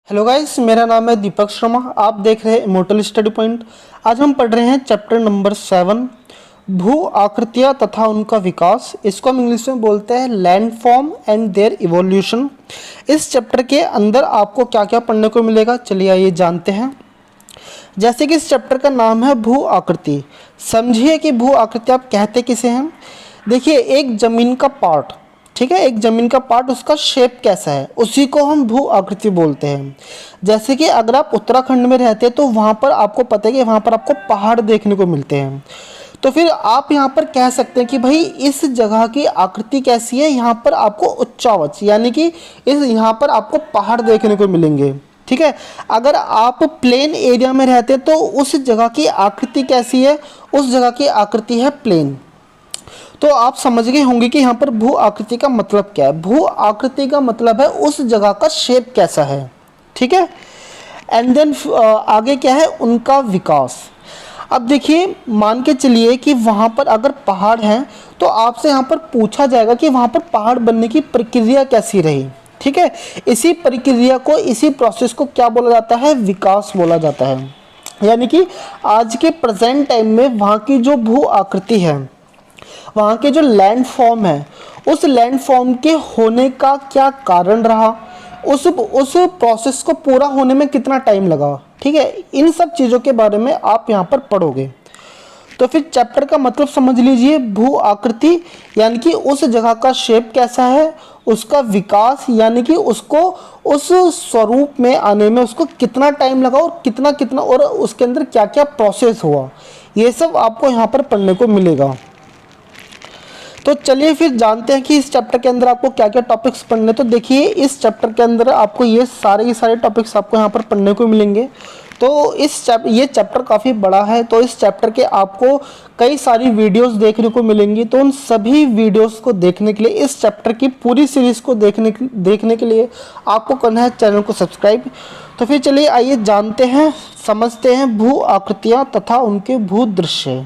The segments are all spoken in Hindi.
हेलो गाइस, मेरा नाम है दीपक शर्मा। आप देख रहे हैं इमोर्टल स्टडी पॉइंट। आज हम पढ़ रहे हैं चैप्टर नंबर 7, भू आकृतियाँ तथा उनका विकास। इसको हम इंग्लिश में बोलते हैं land form and their evolution. इस चैप्टर के अंदर आपको क्या क्या पढ़ने को मिलेगा, चलिए आइए जानते हैं। जैसे कि इस चैप्टर का नाम है भू आकृति। समझिए कि भू आकृति आप कहते किसे हैं। देखिए, एक ज़मीन का पार्ट, ठीक है, एक ज़मीन का पार्ट, उसका शेप कैसा है, उसी को हम भू आकृति बोलते हैं। जैसे कि अगर आप उत्तराखंड में रहते हैं तो वहाँ पर आपको पता है कि वहाँ पर आपको पहाड़ देखने को मिलते हैं। तो फिर आप यहाँ पर कह सकते हैं कि भाई इस जगह की आकृति कैसी है। यहाँ पर आपको उच्चावच यानी कि इस यहाँ पर आपको पहाड़ देखने को मिलेंगे, ठीक है। अगर आप प्लेन एरिया में रहते हैं तो उस जगह की आकृति कैसी है, उस जगह की आकृति है प्लेन। तो आप समझ गए होंगे कि यहाँ पर भू आकृति का मतलब क्या है। भू आकृति का मतलब है उस जगह का शेप कैसा है, ठीक है। एंड देन आगे क्या है, उनका विकास। अब देखिए, मान के चलिए कि वहाँ पर अगर पहाड़ हैं तो आपसे यहाँ पर पूछा जाएगा कि वहाँ पर पहाड़ बनने की प्रक्रिया कैसी रही, ठीक है। इसी प्रक्रिया को, इसी प्रोसेस को क्या बोला जाता है, विकास बोला जाता है। यानी कि आज के प्रेजेंट टाइम में वहाँ की जो भू आकृति है, वहाँ के जो लैंड फॉर्म है, उस लैंड फॉर्म के होने का क्या कारण रहा, उस प्रोसेस को पूरा होने में कितना टाइम लगा, ठीक है। इन सब चीज़ों के बारे में आप यहाँ पर पढ़ोगे। तो फिर चैप्टर का मतलब समझ लीजिए, भू आकृति यानी कि उस जगह का शेप कैसा है, उसका विकास यानी कि उसको उस स्वरूप में आने में उसको कितना टाइम लगा और कितना कितना, और उसके अंदर क्या क्या प्रोसेस हुआ, ये सब आपको यहाँ पर पढ़ने को मिलेगा। तो चलिए फिर जानते हैं कि इस चैप्टर के अंदर आपको क्या क्या टॉपिक्स पढ़ने। तो देखिए, इस चैप्टर के अंदर आपको ये सारे टॉपिक्स आपको यहाँ पर पढ़ने को मिलेंगे। तो ये चैप्टर काफ़ी बड़ा है, तो इस चैप्टर के आपको कई सारी वीडियोस देखने को मिलेंगी। तो उन सभी वीडियोस को देखने के लिए, इस चैप्टर की पूरी सीरीज़ को देखने के लिए आपको करना है चैनल को सब्सक्राइब। तो फिर चलिए आइए जानते हैं, समझते हैं भू आकृतियाँ तथा उनके भू दृश्य।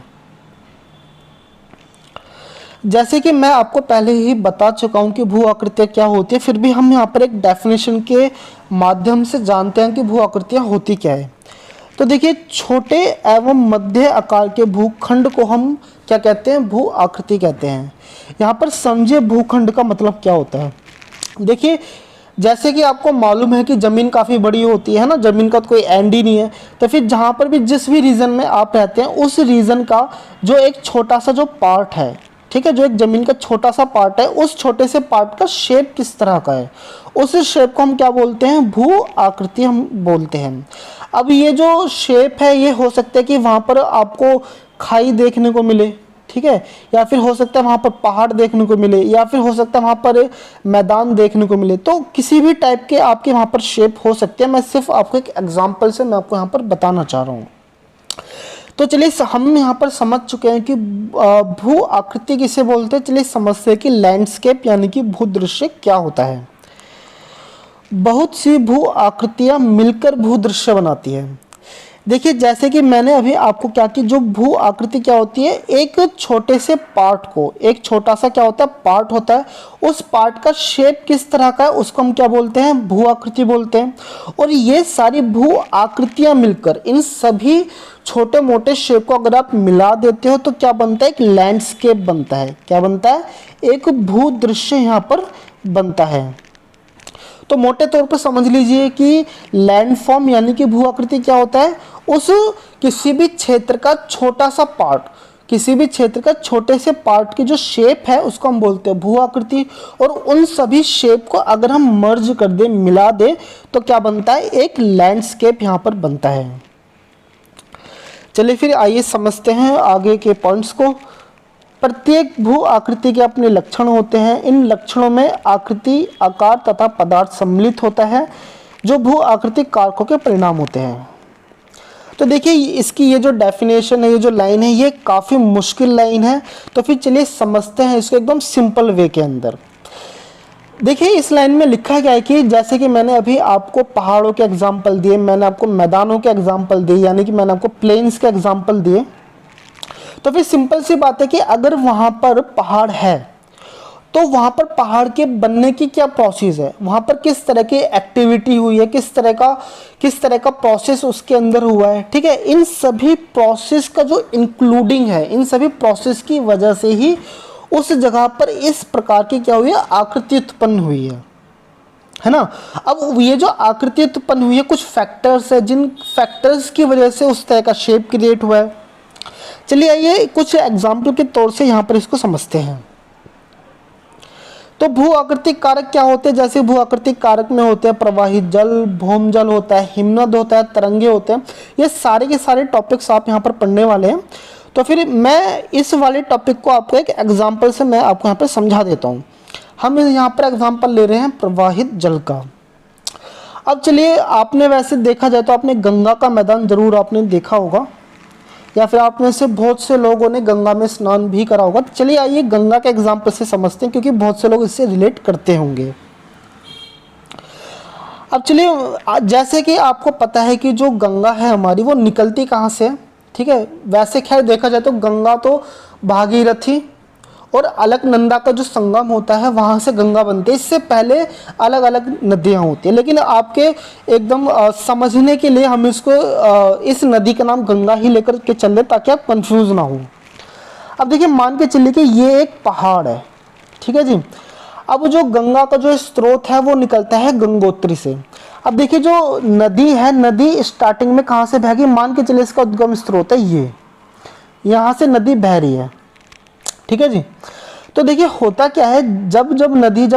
जैसे कि मैं आपको पहले ही बता चुका हूं कि भू आकृतियाँ क्या होती है, फिर भी हम यहाँ पर एक डेफिनेशन के माध्यम से जानते हैं कि भू आकृतियाँ होती क्या है। तो देखिए, छोटे एवं मध्य आकार के भूखंड को हम क्या कहते हैं, भू आकृति कहते हैं। यहाँ पर समझिए भूखंड का मतलब क्या होता है। देखिए, जैसे कि आपको मालूम है कि ज़मीन काफ़ी बड़ी होती है ना, ज़मीन का तो कोई एंड ही नहीं है। तो फिर जहाँ पर भी जिस भी रीजन में आप रहते हैं, उस रीजन का जो एक छोटा सा जो पार्ट है, ठीक है, जो एक ज़मीन का छोटा सा पार्ट है, उस छोटे से पार्ट का शेप किस तरह का है, उस शेप को हम क्या बोलते हैं, भू आकृति हम बोलते हैं। अब ये जो शेप है, ये हो सकता है कि वहाँ पर आपको खाई देखने को मिले, ठीक है, या फिर हो सकता है वहाँ पर पहाड़ देखने को मिले, या फिर हो सकता है वहाँ पर मैदान देखने को मिले। तो किसी भी टाइप के आपके वहाँ पर शेप हो सकते हैं। मैं सिर्फ आपको एक एग्जाम्पल से मैं आपको यहाँ पर बताना चाह रहा हूँ। तो चलिए, हम यहाँ पर समझ चुके हैं कि भू आकृति किसे बोलते हैं। चलिए समझते हैं कि लैंडस्केप यानी कि भू दृश्य क्या होता है। बहुत सी भू आकृतियाँ मिलकर भू दृश्य बनाती है। देखिए, जैसे कि मैंने अभी आपको क्या कि जो भू आकृति क्या होती है, एक छोटे से पार्ट को, एक छोटा सा क्या होता है, पार्ट होता है, उस पार्ट का शेप किस तरह का है, उसको हम क्या बोलते हैं, भू आकृति बोलते हैं। और ये सारी भू आकृतियां मिलकर, इन सभी छोटे मोटे शेप को अगर आप मिला देते हो तो क्या बनता है, एक लैंडस्केप बनता है। क्या बनता है, एक भू दृश्य यहाँ पर बनता है। तो मोटे तौर पर समझ लीजिए कि लैंडफॉर्म यानी कि भू आकृति क्या होता है, उस किसी भी क्षेत्र का छोटा सा पार्ट, किसी भी क्षेत्र का छोटे से पार्ट की जो शेप है उसको हम बोलते हैं भू आकृति। और उन सभी शेप को अगर हम मर्ज कर दें, मिला दें, तो क्या बनता है, एक लैंडस्केप यहाँ पर बनता है। चलिए फिर आइए समझते हैं आगे के पॉइंट्स को। प्रत्येक भू आकृति के अपने लक्षण होते हैं। इन लक्षणों में आकृति, आकार तथा पदार्थ सम्मिलित होता है, जो भू आकृतिक कारकों के परिणाम होते हैं। तो देखिए, इसकी ये जो डेफिनेशन है, ये जो लाइन है, ये काफ़ी मुश्किल लाइन है। तो फिर चलिए समझते हैं इसको एकदम सिंपल वे के अंदर। देखिए, इस लाइन में लिखा गया है कि जैसे कि मैंने अभी आपको पहाड़ों के एग्जाम्पल दिए, मैंने आपको मैदानों के एग्जाम्पल दिए, यानी कि मैंने आपको प्लेन्स के एग्जाम्पल दिए। तो फिर सिंपल सी बात है कि अगर वहाँ पर पहाड़ है तो वहाँ पर पहाड़ के बनने की क्या प्रोसेस है, वहाँ पर किस तरह की एक्टिविटी हुई है, किस तरह का प्रोसेस उसके अंदर हुआ है, ठीक है। इन सभी प्रोसेस का जो इंक्लूडिंग है, इन सभी प्रोसेस की वजह से ही उस जगह पर इस प्रकार की क्या हुई है, आकृति उत्पन्न हुई है ना। अब ये जो आकृति उत्पन्न हुई है, कुछ फैक्टर्स है, जिन फैक्टर्स की वजह से उस तरह का शेप क्रिएट हुआ है। चलिए आइए कुछ एग्जाम्पल के तौर से यहाँ पर इसको समझते हैं। तो भू आकृतिक कारक क्या होते हैं, जैसे भू आकृतिक कारक में होते हैं प्रवाहित जल, भौम जल होता है, हिमनद होता है, तरंगे होते हैं। ये सारे के सारे टॉपिक्स आप यहाँ पर पढ़ने वाले हैं। तो फिर मैं इस वाले टॉपिक को आपको एक एग्जाम्पल से मैं आपको यहाँ पर समझा देता हूँ। हम यहाँ पर एग्जाम्पल ले रहे हैं प्रवाहित जल का। अब चलिए, आपने वैसे देखा जाए तो आपने गंगा का मैदान जरूर आपने देखा होगा, या फिर आप में से बहुत से लोगों ने गंगा में स्नान भी करा होगा। तो चलिए आइए गंगा के एग्जाम्पल से समझते हैं, क्योंकि बहुत से लोग इससे रिलेट करते होंगे। अब चलिए, जैसे कि आपको पता है कि जो गंगा है हमारी, वो निकलती कहाँ से है, ठीक है। वैसे खैर देखा जाए तो गंगा तो भागीरथी और अलकनंदा का जो संगम होता है वहाँ से गंगा बनती है। इससे पहले अलग अलग नदियाँ होती हैं, लेकिन आपके एकदम समझने के लिए हम इसको इस नदी का नाम गंगा ही लेकर के चल रहे, ताकि आप कंफ्यूज ना हो। अब देखिए, मान के चलिए कि ये एक पहाड़ है, ठीक है जी। अब जो गंगा का जो स्रोत है वो निकलता है गंगोत्री से। अब देखिए, जो नदी है, नदी स्टार्टिंग में कहाँ से बहेगी, मान के चलिए इसका उद्गम स्रोत है ये, यहाँ से नदी बह रही है, ठीक है जी। तो देखिए होता क्या है, जब नदी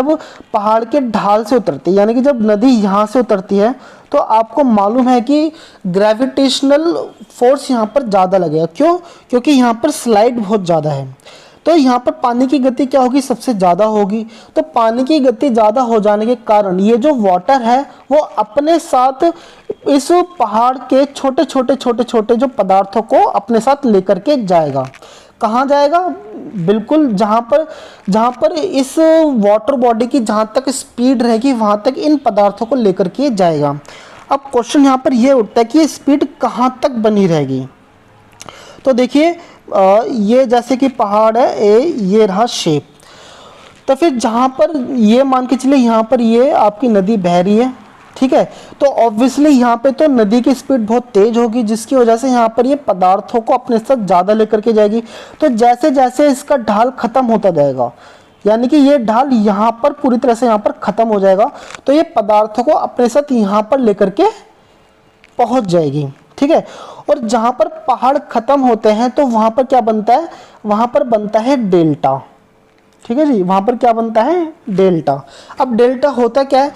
पहाड़ के ढाल से उतरती है, यानी कि जब नदी यहाँ से उतरती है, तो आपको मालूम है कि ग्रेविटेशनल फोर्स यहाँ पर ज़्यादा लगेगा। क्यों? क्योंकि यहाँ पर स्लाइड बहुत ज़्यादा है। तो यहाँ पर पानी की गति क्या होगी, सबसे ज़्यादा होगी। तो पानी की गति ज़्यादा हो जाने के कारण ये जो वाटर है वो अपने साथ इस पहाड़ के छोटे छोटे जो पदार्थों को अपने साथ लेकर के जाएगा। कहाँ जाएगा? बिल्कुल जहाँ पर इस वाटर बॉडी की जहाँ तक स्पीड रहेगी वहाँ तक इन पदार्थों को लेकर के जाएगा। अब क्वेश्चन यहाँ पर यह उठता है कि ये स्पीड कहाँ तक बनी रहेगी। तो देखिए, ये जैसे कि पहाड़ है ये रहा शेप। तो फिर जहाँ पर ये मान के चलिए यहाँ पर ये आपकी नदी बह रही है, ठीक है। तो ऑब्वियसली यहाँ पे तो नदी की स्पीड बहुत तेज होगी, जिसकी वजह से यहाँ पर ये पदार्थों को अपने साथ ज़्यादा लेकर के जाएगी। तो जैसे जैसे इसका ढाल खत्म होता जाएगा, यानी कि ये ढाल यहाँ पर पूरी तरह से यहाँ पर खत्म हो जाएगा, तो ये पदार्थों को अपने साथ यहाँ पर लेकर के पहुँच जाएगी, ठीक है। और जहाँ पर पहाड़ खत्म होते हैं तो वहाँ पर क्या बनता है, वहाँ पर बनता है डेल्टा, ठीक है जी। वहाँ पर क्या बनता है, डेल्टा। अब डेल्टा होता क्या है,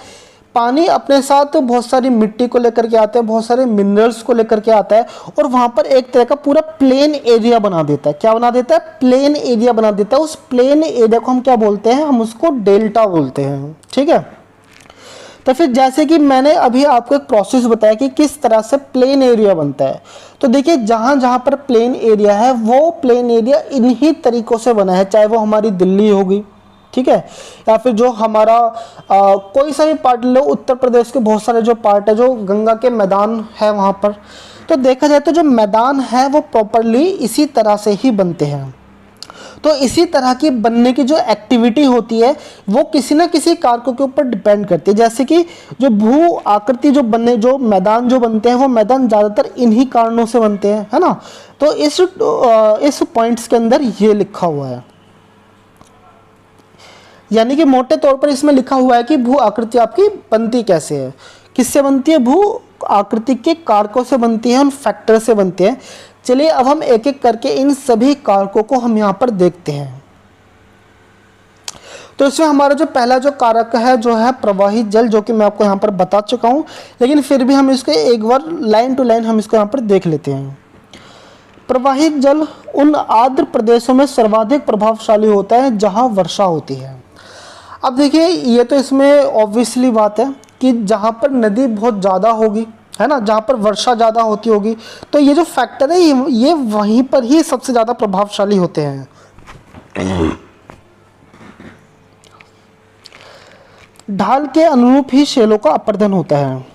पानी अपने साथ बहुत सारी मिट्टी को लेकर के आता है, बहुत सारे मिनरल्स को लेकर के आता है, और वहाँ पर एक तरह का पूरा प्लेन एरिया बना देता है। क्या बना देता है? प्लेन एरिया बना देता है। उस प्लेन एरिया को हम क्या बोलते हैं, हम उसको डेल्टा बोलते हैं, ठीक है। तो फिर जैसे कि मैंने अभी आपको एक प्रोसेस बताया कि किस तरह से प्लेन एरिया बनता है। तो देखिए, जहाँ जहाँ पर प्लेन एरिया है वो प्लेन एरिया इन्हीं तरीकों से बना है, चाहे वो हमारी दिल्ली होगी, ठीक है, या फिर जो हमारा कोई सा भी पार्ट लो, उत्तर प्रदेश के बहुत सारे जो पार्ट है, जो गंगा के मैदान है वहाँ पर। तो देखा जाए तो जो मैदान है वो प्रॉपरली इसी तरह से ही बनते हैं। तो इसी तरह की बनने की जो एक्टिविटी होती है वो किसी न किसी कारकों के ऊपर डिपेंड करती है। जैसे कि जो भू आकृति जो मैदान जो बनते हैं वो मैदान ज़्यादातर इन्हीं कारणों से बनते हैं, है ना। तो इस पॉइंट्स के अंदर ये लिखा हुआ है, यानी कि मोटे तौर पर इसमें लिखा हुआ है कि भू आकृति आपकी बनती कैसे है, किससे बनती है, भू आकृति के कारकों से बनती है, उन फैक्टर से बनती है। चलिए अब हम एक एक करके इन सभी कारकों को हम यहाँ पर देखते हैं। तो इसमें हमारा जो पहला जो कारक है जो है प्रवाहित जल, जो कि मैं आपको यहाँ पर बता चुका हूँ, लेकिन फिर भी हम इसको एक बार लाइन टू लाइन हम इसको यहाँ पर देख लेते हैं। प्रवाहित जल उन आर्द्र प्रदेशों में सर्वाधिक प्रभावशाली होता है जहाँ वर्षा होती है। अब देखिए, ये तो इसमें ऑब्वियसली बात है कि जहाँ पर नदी बहुत ज़्यादा होगी, है ना, जहाँ पर वर्षा ज़्यादा होती होगी, तो ये जो फैक्टर है ये वहीं पर ही सबसे ज़्यादा प्रभावशाली होते हैं। ढाल के अनुरूप ही शैलों का अपर्दन होता है।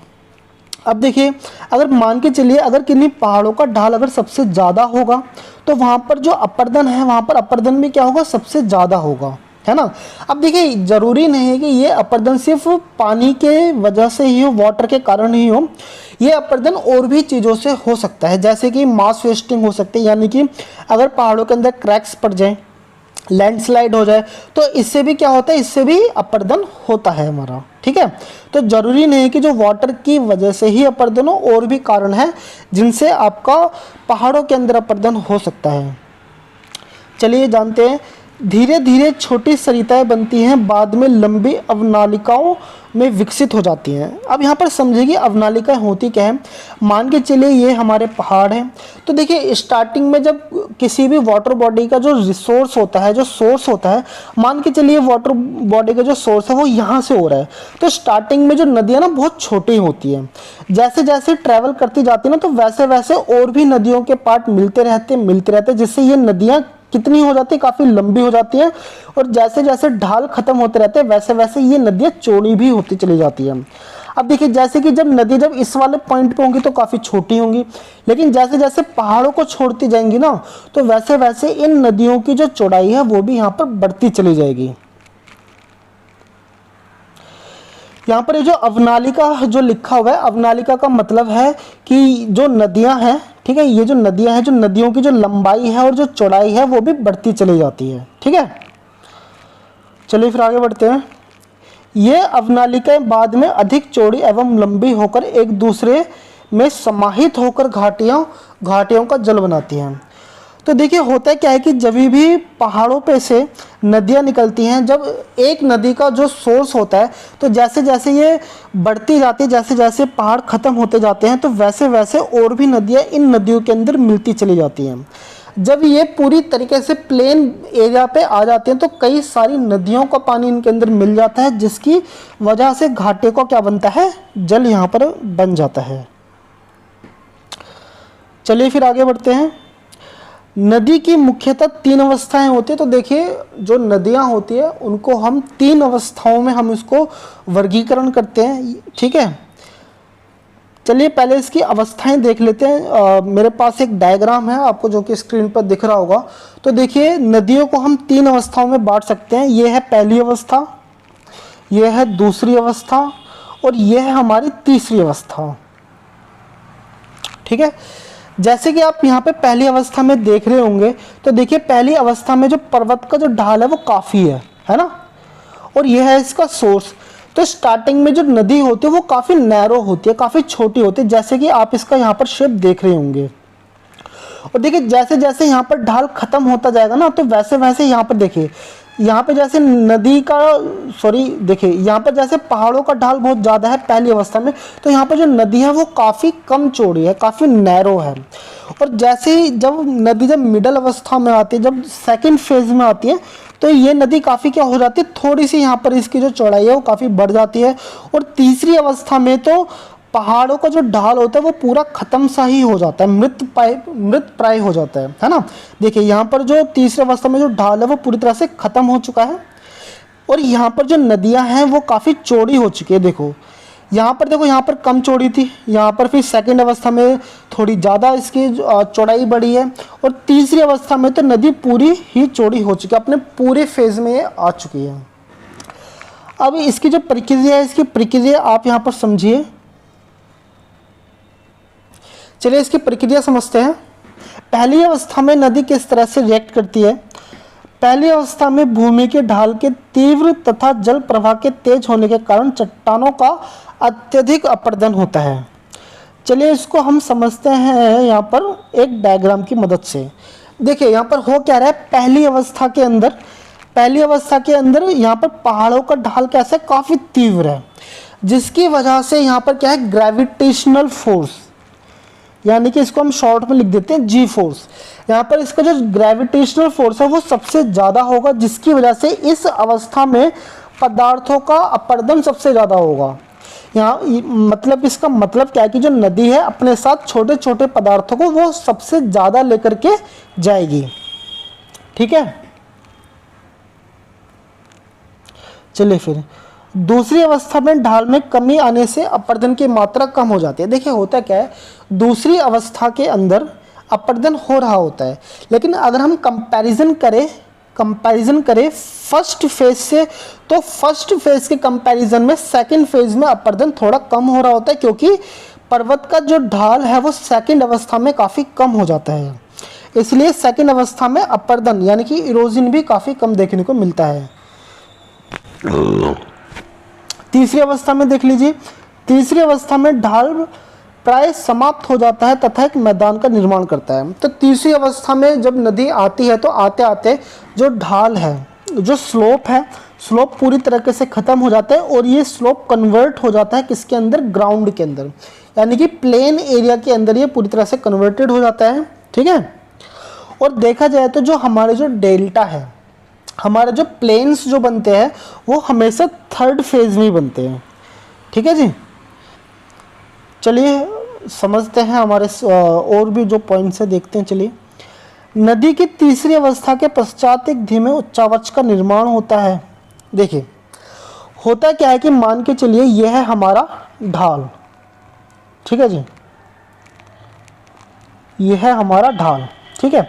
अब देखिए, अगर मान के चलिए अगर किन्हीं पहाड़ों का ढाल अगर सबसे ज़्यादा होगा तो वहाँ पर जो अपर्दन है वहाँ पर अपर्दन भी क्या होगा, सबसे ज़्यादा होगा, है ना। अब देखिए जरूरी नहीं है कि ये अपर्दन सिर्फ पानी के वजह से ही हो, वाटर के कारण ही हो, ये अपर्दन और भी चीज़ों से हो सकता है, जैसे कि मास वेस्टिंग हो सकती है, यानी कि अगर पहाड़ों के अंदर क्रैक्स पड़ जाए, लैंडस्लाइड हो जाए, तो इससे भी क्या होता है, इससे भी अपर्दन होता है हमारा। ठीक है, तो जरूरी नहीं कि जो वाटर की वजह से ही अपर्दन हो, और भी कारण है जिनसे आपका पहाड़ों के अंदर अपर्दन हो सकता है। चलिए जानते हैं। धीरे धीरे छोटी सरिताएं बनती हैं, बाद में लंबी अवनालिकाओं में विकसित हो जाती हैं। अब यहाँ पर समझिए कि अवनालिकाएं होती क्या है। मान के चलिए ये हमारे पहाड़ हैं, तो देखिए स्टार्टिंग में जब किसी भी वाटर बॉडी का जो रिसोर्स होता है, जो सोर्स होता है, मान के चलिए वाटर बॉडी का जो सोर्स है वो यहाँ से हो रहा है, तो स्टार्टिंग में जो नदियाँ ना बहुत छोटी होती हैं। जैसे जैसे ट्रैवल करती जाती है ना, तो वैसे वैसे और भी नदियों के पार्ट मिलते रहते, जिससे ये नदियाँ कितनी हो जाती है, काफी लंबी हो जाती है, और जैसे जैसे ढाल खत्म होते रहते हैं वैसे वैसे ये नदियां चौड़ी भी होती चली जाती है। अब देखिए जैसे कि जब नदी जब इस वाले पॉइंट पे होंगी तो काफी छोटी होंगी, लेकिन जैसे जैसे पहाड़ों को छोड़ती जाएंगी ना, तो वैसे वैसे इन नदियों की जो चौड़ाई है वो भी यहाँ पर बढ़ती चली जाएगी। यहाँ पर ये जो अवनालिका जो लिखा हुआ है, अवनालिका का मतलब है कि जो नदियां हैं, ठीक है, ये जो नदियां हैं, जो नदियों की जो लंबाई है और जो चौड़ाई है वो भी बढ़ती चली जाती है। ठीक है, चलिए फिर आगे बढ़ते हैं। ये अवनालिकाएं बाद में अधिक चौड़ी एवं लंबी होकर एक दूसरे में समाहित होकर घाटियों का जल बनाती हैं। तो देखिए होता क्या है कि जब भी पहाड़ों पे से नदियाँ निकलती हैं, जब एक नदी का जो सोर्स होता है, तो जैसे जैसे ये बढ़ती जाती है, जैसे जैसे पहाड़ ख़त्म होते जाते हैं, तो वैसे वैसे और भी नदियाँ इन नदियों के अंदर मिलती चली जाती हैं। जब ये पूरी तरीके से प्लेन एरिया पे आ जाते हैं, तो कई सारी नदियों का पानी इनके अंदर मिल जाता है, जिसकी वजह से घाटे को क्या बनता है, जल यहाँ पर बन जाता है। चलिए फिर आगे बढ़ते हैं। नदी की मुख्यतः 3 अवस्थाएं होती है। तो देखिए जो नदियां होती है उनको हम 3 अवस्थाओं में हम इसको वर्गीकरण करते हैं। ठीक है, चलिए पहले इसकी अवस्थाएं देख लेते हैं। मेरे पास एक डायग्राम है आपको जो कि स्क्रीन पर दिख रहा होगा। तो देखिए नदियों को हम 3 अवस्थाओं में बांट सकते हैं। ये है पहली अवस्था, ये है दूसरी अवस्था, और ये है हमारी तीसरी अवस्था। ठीक है, जैसे कि आप यहाँ पे पहली अवस्था में देख रहे होंगे, तो देखिए पहली अवस्था में जो पर्वत का जो ढाल है वो काफ़ी है ना, और यह है इसका सोर्स। तो स्टार्टिंग में जो नदी होती है वो काफ़ी नैरो होती है, काफ़ी छोटी होती है, जैसे कि आप इसका यहाँ पर शेप देख रहे होंगे। और देखिए जैसे जैसे यहाँ पर ढाल खत्म होता जाएगा ना, तो वैसे वैसे यहाँ पर देखिए, यहाँ पे जैसे नदी का देखिए यहाँ पर जैसे पहाड़ों का ढाल बहुत ज़्यादा है पहली अवस्था में, तो यहाँ पर जो नदी है वो काफ़ी कम चौड़ी है, काफ़ी नैरो है। और जैसे ही जब नदी जब मिडल अवस्था में आती है, जब सेकंड फेज में आती है, तो ये नदी काफ़ी क्या हो जाती है, थोड़ी सी यहाँ पर इसकी जो चौड़ाई है वो काफ़ी बढ़ जाती है। और तीसरी अवस्था में तो पहाड़ों का जो ढाल होता है वो पूरा खत्म सा ही हो जाता है, मृत प्राय हो जाता है ना। देखिए यहाँ पर जो तीसरी अवस्था में जो ढाल है वो पूरी तरह से खत्म हो चुका है, और यहाँ पर जो नदियाँ हैं वो काफ़ी चौड़ी हो चुकी है। देखो यहाँ पर, देखो यहाँ पर कम चौड़ी थी, यहाँ पर फिर सेकंड अवस्था में थोड़ी ज़्यादा इसकी चौड़ाई बढ़ी है, और तीसरी अवस्था में तो नदी पूरी ही चौड़ी हो चुकी है, अपने पूरे फेज में ये आ चुकी है। अब इसकी जो प्रक्रिया है, इसकी प्रक्रिया आप यहाँ पर समझिए। चलिए इसकी प्रक्रिया समझते हैं। पहली अवस्था में नदी किस तरह से रिएक्ट करती है। पहली अवस्था में भूमि के ढाल के तीव्र तथा जल प्रवाह के तेज होने के कारण चट्टानों का अत्यधिक अपरदन होता है। चलिए इसको हम समझते हैं यहाँ पर एक डायग्राम की मदद से। देखिए यहाँ पर हो क्या रहा है, पहली अवस्था के अंदर यहाँ पर पहाड़ों का ढाल कैसा है, काफ़ी तीव्र है, जिसकी वजह से यहाँ पर क्या है, ग्रेविटेशनल फोर्स, यानी कि इसको हम शॉर्ट में लिख देते हैं जी फोर्स। यहाँ पर इसका जो ग्रेविटेशनल फोर्स है वो सबसे ज़्यादा होगा, जिसकी वजह से इस अवस्था में पदार्थों का अपरदन सबसे ज़्यादा होगा। यहाँ मतलब इसका मतलब क्या है कि जो नदी है अपने साथ छोटे छोटे पदार्थों को वो सबसे ज़्यादा लेकर के जाएगी। ठीक है, चलिए फिर दूसरी अवस्था में ढाल में कमी आने से अपरदन की मात्रा कम हो जाती है। देखिए होता क्या है, दूसरी अवस्था के अंदर अपरदन हो रहा होता है, लेकिन अगर हम कंपैरिजन करें कंपैरिजन करें फर्स्ट फेज से, तो फर्स्ट फेज के कंपैरिजन में सेकंड फेज में अपर्दन थोड़ा कम हो रहा होता है, क्योंकि पर्वत का जो ढाल है वो सेकंड अवस्था में काफ़ी कम हो जाता है, इसलिए सेकंड अवस्था में अपर्दन यानी कि इरोजन भी काफ़ी कम देखने को मिलता है। तीसरी अवस्था में देख लीजिए, तीसरी अवस्था में ढाल प्राय समाप्त हो जाता है तथा एक मैदान का निर्माण करता है। तो तीसरी अवस्था में जब नदी आती है तो आते आते जो ढाल है, जो स्लोप है, स्लोप पूरी तरीके से ख़त्म हो जाता है और ये स्लोप कन्वर्ट हो जाता है किसके अंदर, ग्राउंड के अंदर, यानी कि प्लेन एरिया के अंदर ये पूरी तरह से कन्वर्टेड हो जाता है। ठीक है, और देखा जाए तो जो हमारे जो डेल्टा है, हमारे जो प्लेन्स जो बनते हैं वो हमेशा थर्ड फेज में बनते हैं। ठीक है जी, चलिए समझते हैं हमारे और भी जो पॉइंट्स है देखते हैं। चलिए, नदी की तीसरी अवस्था के पश्चात एक धीमे उच्चावच का निर्माण होता है। देखिए होता क्या है कि मान के चलिए यह है हमारा ढाल, ठीक है जी, यह है हमारा ढाल। ठीक है,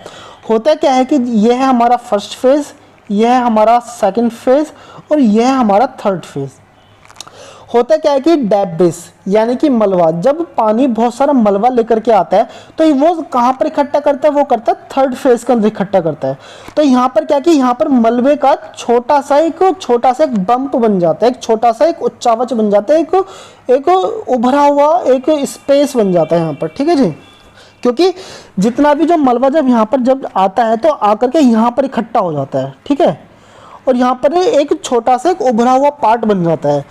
होता क्या है कि यह है हमारा फर्स्ट फेज, यह है हमारा सेकंड फेज और यह है हमारा थर्ड फेज। होता क्या है कि डैप बेस यानी कि मलबा, जब पानी बहुत सारा मलबा लेकर के आता है तो वो कहाँ पर इकट्ठा करता है, वो करता है थर्ड फेज के अंदर इकट्ठा करता है। तो यहाँ पर क्या कि यहाँ पर मलबे का छोटा सा एक बम्प बन जाता है, एक छोटा सा एक उच्चावच बन जाता है, एक उभरा हुआ एक स्पेस बन जाता है यहाँ पर। ठीक है जी, क्योंकि जितना भी जो मलबा जब आता है तो आकर के यहाँ पर इकट्ठा हो जाता है। ठीक है, और यहाँ पर एक छोटा सा एक उभरा हुआ पार्ट बन जाता है।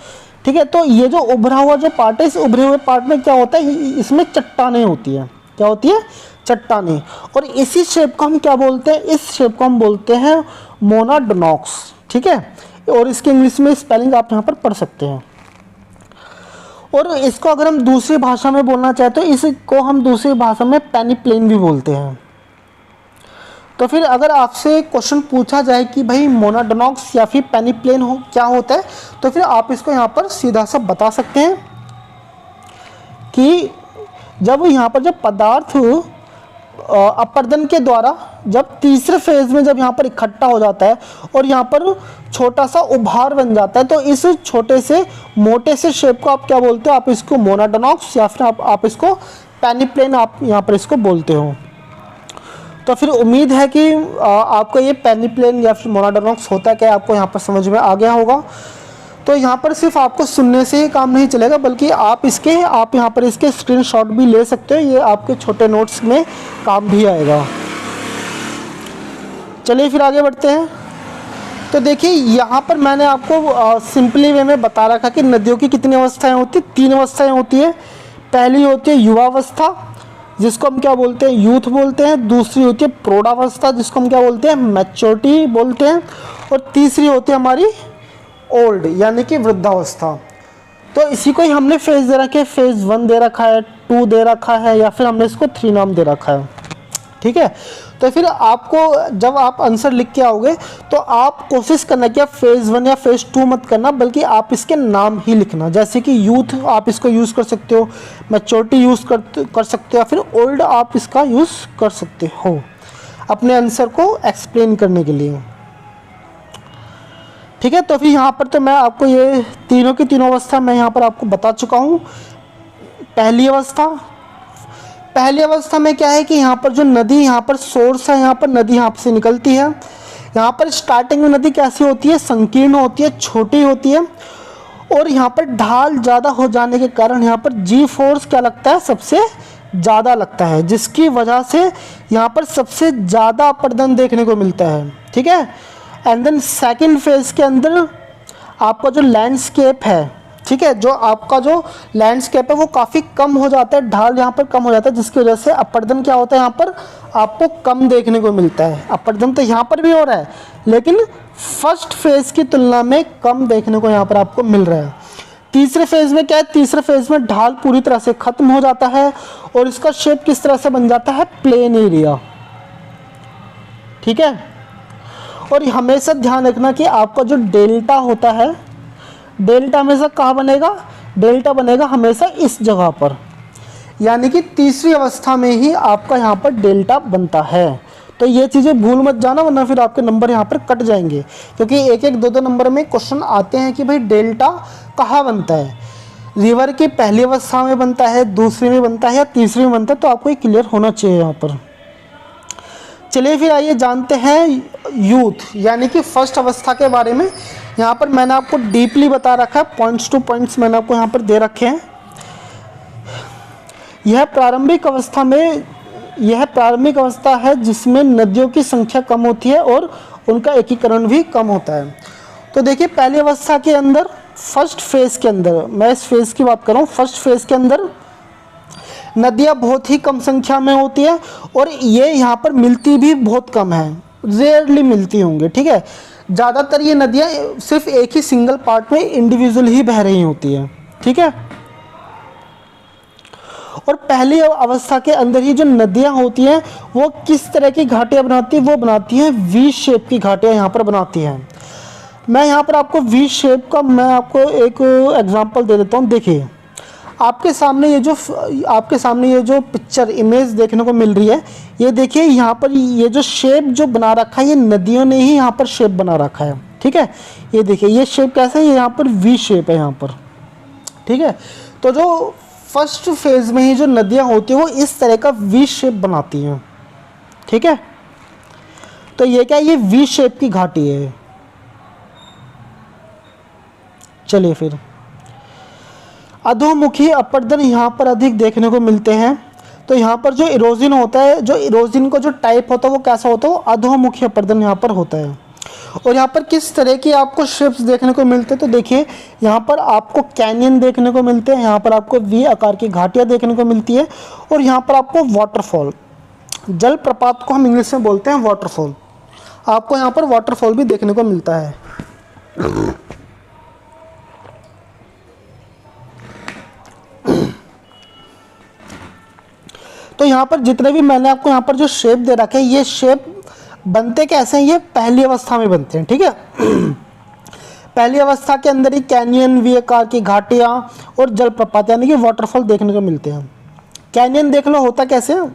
ठीक है, तो ये जो उभरा हुआ जो पार्ट है, इस उभरे हुए पार्ट में क्या होता है, इसमें चट्टानें होती है। क्या होती है, चट्टानें। और इसी शेप को हम क्या बोलते हैं, इस शेप को हम बोलते हैं मोनाडोनॉक्स। ठीक है, और इसके इंग्लिश में स्पेलिंग आप यहाँ पर पढ़ सकते हैं। और इसको अगर हम दूसरी भाषा में बोलना चाहें तो इसको हम दूसरी भाषा में पेनिप्लेन भी बोलते हैं। तो फिर अगर आपसे क्वेश्चन पूछा जाए कि भाई मोनाडोनॉक्स या फिर पेनिप्लेन हो क्या होता है, तो फिर आप इसको यहाँ पर सीधा सा बता सकते हैं कि जब यहाँ पर जब पदार्थ अपर्दन के द्वारा जब तीसरे फेज में जब यहाँ पर इकट्ठा हो जाता है और यहाँ पर छोटा सा उभार बन जाता है, तो इस छोटे से मोटे से शेप को आप क्या बोलते हो, आप इसको मोनाडोनॉक्स या फिर आप इसको पेनिप्लेन आप यहाँ पर इसको बोलते हो। तो फिर उम्मीद है कि आपको ये पेनिप्लेन या फिर मोनाडोनॉक्स होता क्या है आपको यहाँ पर समझ में आ गया होगा। तो यहाँ पर सिर्फ आपको सुनने से ही काम नहीं चलेगा, बल्कि आप यहाँ पर इसके स्क्रीनशॉट भी ले सकते हो, ये आपके छोटे नोट्स में काम भी आएगा। चलिए फिर आगे बढ़ते हैं। तो देखिए यहाँ पर मैंने आपको सिंपली वे में बता रखा कि नदियों की कितनी अवस्थाएं होती हैं, 3 अवस्थाएं होती है। पहली होती है युवावस्था जिसको हम क्या बोलते हैं, यूथ बोलते हैं। दूसरी होती है प्रौढ़ावस्था जिसको हम क्या बोलते हैं, मैच्योरिटी बोलते हैं। और तीसरी होती है हमारी ओल्ड यानी कि वृद्धावस्था। तो इसी को ही हमने फेज दे रखे, फेज 1 दे रखा है, 2 दे रखा है, या फिर हमने इसको 3 नाम दे रखा है। ठीक है, तो फिर आपको जब आप आंसर लिख के आओगे तो आप कोशिश करना कि आप फेज़ 1 या फेज़ 2 मत करना, बल्कि आप इसके नाम ही लिखना। जैसे कि यूथ आप इसको यूज़ कर सकते हो, मैच्योरिटी यूज़ कर सकते हो, या फिर ओल्ड आप इसका यूज़ कर सकते हो अपने आंसर को एक्सप्लेन करने के लिए। ठीक है, तो फिर यहाँ पर तो मैं आपको ये तीनों की तीनों अवस्था मैं यहाँ पर आपको बता चुका हूँ। पहली अवस्था में क्या है कि यहाँ पर जो नदी यहाँ पर सोर्स है, यहाँ पर नदी यहाँ से निकलती है। यहाँ पर स्टार्टिंग में नदी कैसी होती है, संकीर्ण होती है, छोटी होती है, और यहाँ पर ढाल ज़्यादा हो जाने के कारण यहाँ पर जी फोर्स क्या लगता है, सबसे ज़्यादा लगता है, जिसकी वजह से यहाँ पर सबसे ज़्यादा अपर्दन देखने को मिलता है। ठीक है, एंड देन सेकेंड फेज के अंदर आपका जो लैंडस्केप है, ठीक है, जो आपका जो लैंडस्केप है वो काफ़ी कम हो जाता है, ढाल यहाँ पर कम हो जाता है, जिसकी वजह से अपर्दन क्या होता है, यहाँ पर आपको कम देखने को मिलता है। अपर्दन तो यहाँ पर भी हो रहा है, लेकिन फर्स्ट फेज की तुलना में कम देखने को यहाँ पर आपको मिल रहा है। तीसरे फेज में क्या है, तीसरे फेज में ढाल पूरी तरह से खत्म हो जाता है और इसका शेप किस तरह से बन जाता है, प्लेन एरिया। ठीक है, और हमेशा ध्यान रखना कि आपका जो डेल्टा होता है, डेल्टा हमेशा कहाँ बनेगा, डेल्टा बनेगा हमेशा इस जगह पर, यानी कि तीसरी अवस्था में ही आपका यहाँ पर डेल्टा बनता है। तो ये चीज़ें भूल मत जाना, वरना फिर आपके नंबर यहाँ पर कट जाएंगे, क्योंकि एक एक दो दो नंबर में क्वेश्चन आते हैं कि भाई डेल्टा कहाँ बनता है, रिवर की पहली अवस्था में बनता है, दूसरी में बनता है या तीसरी में बनता है, तो आपको ये क्लियर होना चाहिए यहाँ पर। चलिए फिर आइए जानते हैं यूथ यानी कि फर्स्ट अवस्था के बारे में। यहाँ पर मैंने आपको डीपली बता रखा है, पॉइंट्स टू पॉइंट्स मैंने आपको यहाँ पर दे रखे हैं। यह प्रारंभिक अवस्था है जिसमें नदियों की संख्या कम होती है और उनका एकीकरण भी कम होता है। तो देखिए पहली अवस्था के अंदर, फर्स्ट फेज के अंदर, मैं इस फेज की बात कर रहा हूँ, फर्स्ट फेज के अंदर नदियाँ बहुत ही कम संख्या में होती है और ये यहाँ पर मिलती भी बहुत कम है, रेयरली मिलती होंगी, ठीक है। ज़्यादातर ये नदियाँ सिर्फ एक ही सिंगल पार्ट में इंडिविजुअल ही बह रही होती है, ठीक है। और पहली अवस्था के अंदर ही जो नदियाँ होती हैं वो किस तरह की घाटियाँ बनाती हैं, वो बनाती हैं वी शेप की घाटियाँ यहाँ पर बनाती हैं। मैं यहाँ पर आपको वी शेप का मैं आपको एक एग्जांपल दे देता हूँ। देखिए आपके सामने ये जो पिक्चर इमेज देखने को मिल रही है, ये देखिए यहाँ पर ये जो शेप जो बना रखा है, ये नदियों ने ही यहाँ पर शेप बना रखा है, ठीक है। ये देखिए ये शेप कैसा है, ये यहाँ पर वी शेप है यहाँ पर, ठीक है। तो जो फर्स्ट फेज में ही जो नदियाँ होती हैं वो इस तरह का वी शेप बनाती हैं, ठीक है। तो ये क्या, ये वी शेप की घाटी है। चलिए फिर अधोमुखी अपरदन यहाँ पर अधिक देखने को मिलते हैं। तो यहाँ पर जो इरोजन होता है, जो इरोजन का जो टाइप होता है वो कैसा होता है, वो अधोमुखी अपरदन यहाँ पर होता है। और यहाँ पर किस तरह की आपको शेप्स देखने को मिलते हैं, तो देखिए यहाँ पर आपको कैनियन देखने को मिलते हैं, यहाँ पर आपको वी आकार की घाटियाँ देखने को मिलती है, और यहाँ पर आपको वाटरफॉल, जलप्रपात को हम इंग्लिश में बोलते हैं वाटरफॉल, आपको यहाँ पर वाटरफॉल भी देखने को मिलता है। तो यहाँ पर जितने भी मैंने आपको यहाँ पर जो शेप दे रखे हैं, ये शेप बनते कैसे हैं, ये पहली अवस्था में बनते हैं, ठीक है। पहली अवस्था के अंदर ही कैनियन, वी आकार की घाटियाँ और जलप्रपात यानी कि वाटरफॉल देखने को मिलते हैं। कैनियन देख लो होता कैसे है,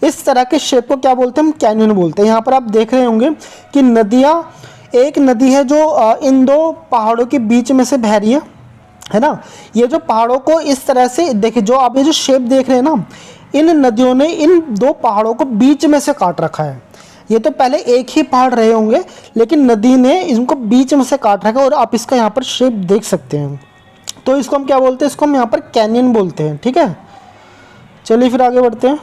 इस तरह के शेप को क्या बोलते हैं, हम कैनियन बोलते हैं। यहाँ पर आप देख रहे होंगे कि नदियाँ, एक नदी है जो इन दो पहाड़ों के बीच में से बह रही है ना। ये जो पहाड़ों को इस तरह से देखिए, जो आप ये जो शेप देख रहे हैं ना, इन नदियों ने इन दो पहाड़ों को बीच में से काट रखा है। ये तो पहले एक ही पहाड़ रहे होंगे, लेकिन नदी ने इनको बीच में से काट रखा है, और आप इसका यहाँ पर शेप देख सकते हैं। तो इसको हम क्या बोलते हैं, इसको हम यहाँ पर कैनियन बोलते हैं, ठीक है। चलिए फिर आगे बढ़ते हैं।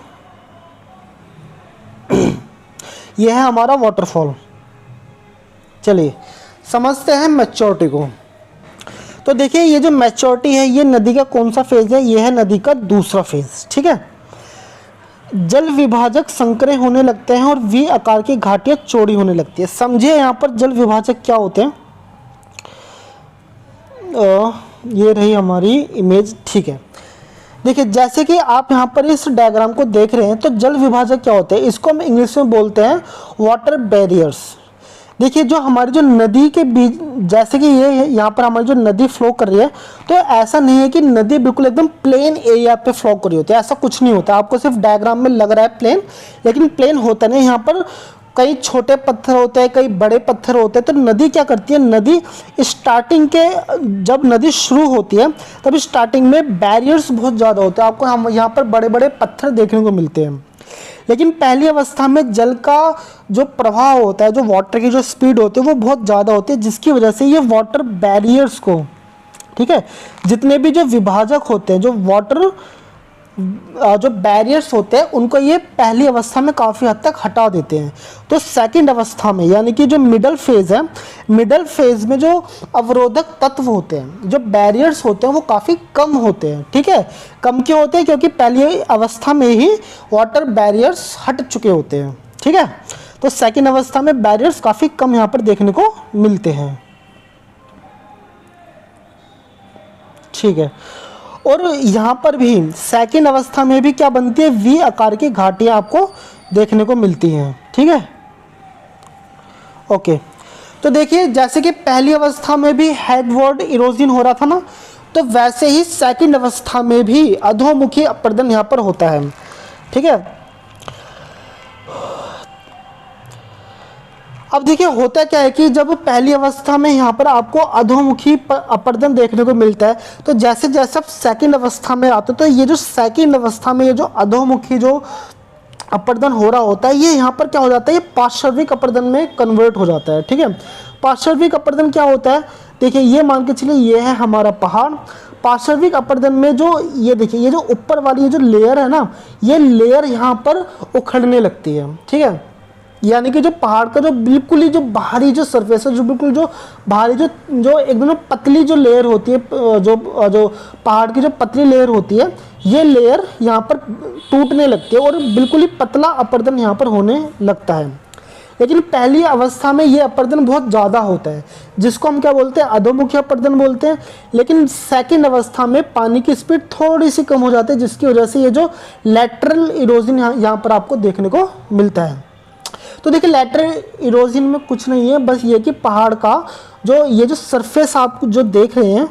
यह है हमारा वाटरफॉल। चलिए समझते हैं मैच्योरिटी को। तो देखिए ये जो मैच्योरिटी है, ये नदी का कौन सा फेज है, ये है नदी का दूसरा फेज, ठीक है। जल विभाजक संकरे होने लगते हैं और वी आकार की घाटियां चौड़ी होने लगती है। समझिए यहाँ पर जल विभाजक क्या होते हैं। ये रही हमारी इमेज, ठीक है। देखिए जैसे कि आप यहाँ पर इस डायग्राम को देख रहे हैं, तो जल विभाजक क्या होते हैं, इसको हम इंग्लिश में बोलते हैं वाटर बैरियर्स। देखिए जो हमारी जो नदी के बीच, जैसे कि ये यहाँ पर हमारी जो नदी फ्लो कर रही है, तो ऐसा नहीं है कि नदी बिल्कुल एकदम प्लेन एरिया पे फ्लो कर रही होती है, ऐसा कुछ नहीं होता। आपको सिर्फ डायग्राम में लग रहा है प्लेन, लेकिन प्लेन होता नहीं। यहाँ पर कई छोटे पत्थर होते हैं, कई बड़े पत्थर होते हैं। तो नदी क्या करती है, नदी स्टार्टिंग के, जब नदी शुरू होती है तब स्टार्टिंग में बैरियर्स बहुत ज़्यादा होते हैं, आपको हम यहाँ पर बड़े बड़े पत्थर देखने को मिलते हैं। लेकिन पहली अवस्था में जल का जो प्रवाह होता है, जो वाटर की जो स्पीड होती है, वो बहुत ज़्यादा होती है, जिसकी वजह से ये वाटर बैरियर्स को, ठीक है, जितने भी जो विभाजक होते हैं, जो बैरियर्स होते हैं, उनको ये पहली अवस्था में काफ़ी हद तक हटा देते हैं। तो सेकंड अवस्था में, यानी कि जो मिडल फेज है, मिडल फेज में जो अवरोधक तत्व होते हैं, जो बैरियर्स होते हैं, वो काफ़ी कम होते हैं, ठीक है। कम क्यों होते हैं, क्योंकि पहली अवस्था में ही वाटर बैरियर्स हट चुके होते हैं, ठीक है। तो सेकंड अवस्था में बैरियर्स काफ़ी कम यहाँ पर देखने को मिलते हैं, ठीक है। और यहाँ पर भी सेकंड अवस्था में भी क्या बनती है, वी आकार की घाटियाँ आपको देखने को मिलती हैं, ठीक है। ओके, तो देखिए जैसे कि पहली अवस्था में भी हेडवर्ड इरोजन हो रहा था ना, तो वैसे ही सेकंड अवस्था में भी अधोमुखी अपरदन यहाँ पर होता है, ठीक है। अब देखिए होता क्या है कि जब पहली अवस्था में यहाँ पर आपको अधोमुखी अपर्दन देखने को मिलता है, तो जैसे जैसे आप सेकंड अवस्था में आते हो तो ये जो सेकंड अवस्था में ये जो अधोमुखी जो अपर्दन हो रहा होता है, ये यहाँ पर क्या हो जाता है, ये पार्श्विक अपर्दन में कन्वर्ट हो जाता है। ठीक है, पार्श्विक अपर्दन क्या होता है, देखिए ये मान के चलिए ये है हमारा पहाड़। पार्श्विक अपर्दन में जो ये देखिए ये जो ऊपर वाली ये जो लेयर है ना, ये लेयर यहाँ पर उखड़ने लगती है। ठीक है, यानी कि जो पहाड़ का जो बिल्कुल ही जो बाहरी जो सरफेस है, जो बिल्कुल जो बाहरी जो एकदम पतली जो लेयर होती है, जो पहाड़ की जो पतली लेयर होती है, ये लेयर यहाँ पर टूटने लगती है और बिल्कुल ही पतला अपर्दन यहाँ पर होने लगता है। लेकिन पहली अवस्था में ये अपर्दन बहुत ज़्यादा होता है, जिसको हम क्या बोलते हैं, अधोमुखी अपर्दन बोलते हैं। लेकिन सेकंड अवस्था में पानी की स्पीड थोड़ी सी कम हो जाती है, जिसकी वजह से ये जो लैटरल इरोजन यहाँ पर आपको देखने को मिलता है। तो देखिए लैटरल इरोजन में कुछ नहीं है, बस ये कि पहाड़ का ये जो सरफेस आप जो देख रहे हैं,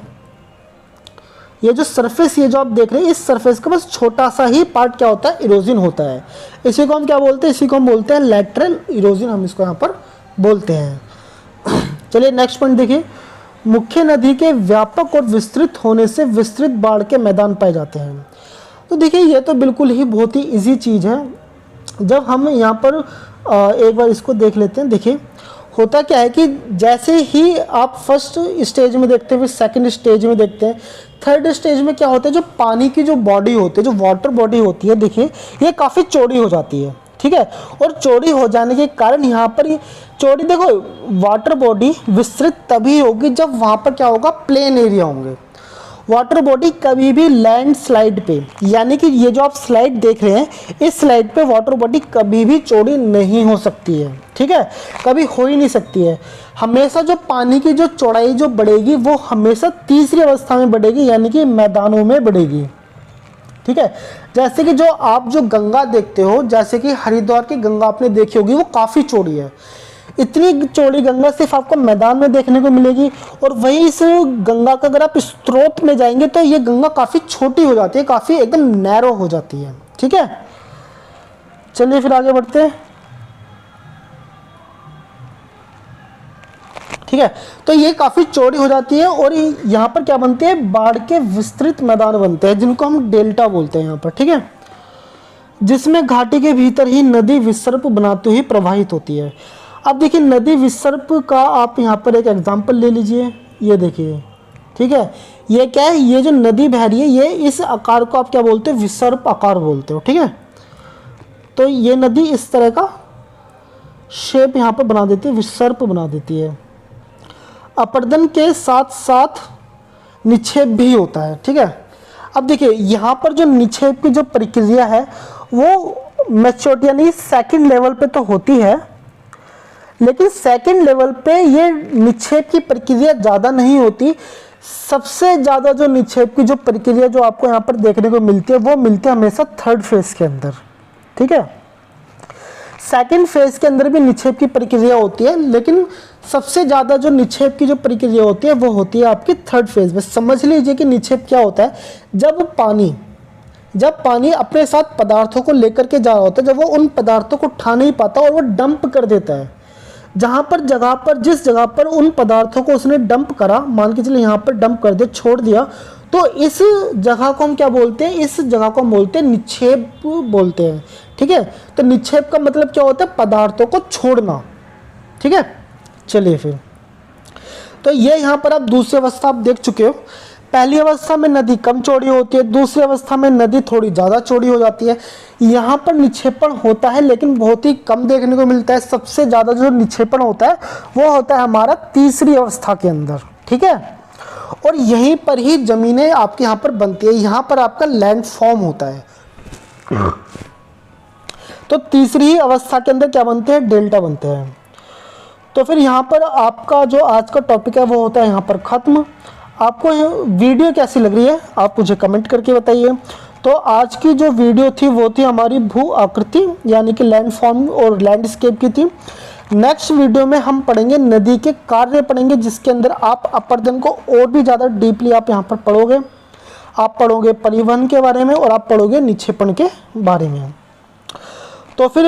ये जो सरफेस ये जो आप देख रहे हैं, इस सरफेस का बस छोटा सा ही पार्ट क्या होता है, इरोजन होता है। इसी को हम क्या बोलते हैं, इसी को हम बोलते हैं लैटरल इरोजन, हम इसको यहाँ पर बोलते हैं। चलिए नेक्स्ट पॉइंट देखिए, मुख्य नदी के व्यापक और विस्तृत होने से विस्तृत बाढ़ के मैदान पाए जाते हैं। तो देखिए ये तो बिल्कुल ही बहुत ही ईजी चीज़ है। जब हम यहाँ पर एक बार इसको देख लेते हैं। देखिए होता क्या है कि जैसे ही आप फर्स्ट स्टेज में देखते हैं, फिर सेकंड स्टेज में देखते हैं, थर्ड स्टेज में क्या होता है, जो पानी की जो बॉडी होती है, जो वाटर बॉडी होती है, देखिए ये काफ़ी चौड़ी हो जाती है। ठीक है, और चौड़ी हो जाने के कारण यहाँ पर ये चौड़ी, देखो वाटर बॉडी विस्तृत तभी होगी जब वहाँ पर क्या होगा, प्लेन एरिया होंगे। वाटर बॉडी कभी भी लैंड स्लाइड पे, यानी कि ये जो आप स्लाइड देख रहे हैं, इस स्लाइड पे वाटर बॉडी कभी भी चौड़ी नहीं हो सकती है। ठीक है, कभी हो ही नहीं सकती है। हमेशा जो पानी की जो चौड़ाई जो बढ़ेगी वो हमेशा तीसरी अवस्था में बढ़ेगी, यानी कि मैदानों में बढ़ेगी। ठीक है, जैसे कि जो आप जो गंगा देखते हो, जैसे कि हरिद्वार की गंगा आपने देखी होगी, वो काफ़ी चौड़ी है। इतनी चौड़ी गंगा सिर्फ आपको मैदान में देखने को मिलेगी, और वहीं इस गंगा का अगर आप स्रोत में जाएंगे तो ये गंगा काफ़ी छोटी हो जाती है, काफ़ी एकदम नैरो हो जाती है। ठीक है, चलिए फिर आगे बढ़ते हैं। ठीक है, तो ये काफ़ी चौड़ी हो जाती है और यहाँ पर क्या बनते हैं, बाढ़ के विस्तृत मैदान बनते हैं, जिनको हम डेल्टा बोलते हैं यहाँ पर। ठीक है, जिसमें घाटी के भीतर ही नदी विसर्प बनाते हुए प्रवाहित होती है। अब देखिए नदी विसर्प का आप यहाँ पर एक एग्जांपल ले लीजिए, ये देखिए। ठीक है, ये क्या है, ये जो नदी बह रही है, ये इस आकार को आप क्या बोलते हो, विसर्प आकार बोलते हो। ठीक है, तो ये नदी इस तरह का शेप यहाँ पर बना देती है, विसर्प बना देती है। अपर्दन के साथ साथ निक्षेप भी होता है। ठीक है, अब देखिए यहाँ पर जो निक्षेप की जो प्रक्रिया है वो मैच्योरिटी यानी सेकंड लेवल पे तो होती है, लेकिन सेकंड लेवल पे ये निक्षेप की प्रक्रिया ज़्यादा नहीं होती। सबसे ज़्यादा जो निक्षेप की जो प्रक्रिया जो आपको यहाँ पर देखने को मिलती है, वो मिलती है हमेशा थर्ड फेज के अंदर। ठीक है, सेकंड फेज के अंदर भी निक्षेप की प्रक्रिया होती है, लेकिन सबसे ज़्यादा जो निक्षेप की जो प्रक्रिया होती है वो होती है आपकी थर्ड फेज में। समझ लीजिए कि निक्षेप क्या होता है, जब पानी अपने साथ पदार्थों को लेकर के जा रहा होता है, जब वो उन पदार्थों को उठा नहीं पाता और वो डंप कर देता है, जिस जगह पर उन पदार्थों को उसने डंप करा, मान के चलिए यहाँ पर डंप कर दिया, छोड़ दिया, तो इस जगह को हम क्या बोलते हैं, इस जगह को हम बोलते हैं निक्षेप बोलते हैं। ठीक है, तो निक्षेप का मतलब क्या होता है, पदार्थों को छोड़ना। ठीक है, चलिए फिर, तो ये यहाँ पर आप दूसरी अवस्था आप देख चुके हो। पहली अवस्था में नदी कम चौड़ी होती है, दूसरी अवस्था में नदी थोड़ी ज़्यादा चौड़ी हो जाती है। यहाँ पर निक्षेपण होता है, लेकिन बहुत ही कम देखने को मिलता है। सबसे ज़्यादा जो निक्षेपण होता है वो होता है हमारा तीसरी अवस्था के अंदर। ठीक है, और यहीं पर ही ज़मीनें आपके यहाँ पर बनती है, यहाँ पर आपका लैंड फॉर्म होता है। तो तीसरी ही अवस्था के अंदर क्या बनते हैं, डेल्टा बनते हैं। तो फिर यहाँ पर आपका जो आज का टॉपिक है वो होता है यहाँ पर ख़त्म। आपको वीडियो कैसी लग रही है आप मुझे कमेंट करके बताइए। तो आज की जो वीडियो थी वो थी हमारी भू आकृति यानी कि लैंड फॉर्म और लैंडस्केप की थी। नेक्स्ट वीडियो में हम पढ़ेंगे नदी के कार्य पढ़ेंगे, जिसके अंदर आप अपर्दन को और भी ज़्यादा डीपली आप यहाँ पर पढ़ोगे। आप पढ़ोगे परिवहन के बारे में और आप पढ़ोगे निक्षेपण के बारे में। तो फिर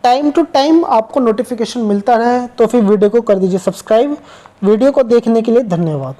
टाइम टू टाइम आपको नोटिफिकेशन मिलता रहे तो फिर वीडियो को कर दीजिए सब्सक्राइब। वीडियो को देखने के लिए धन्यवाद।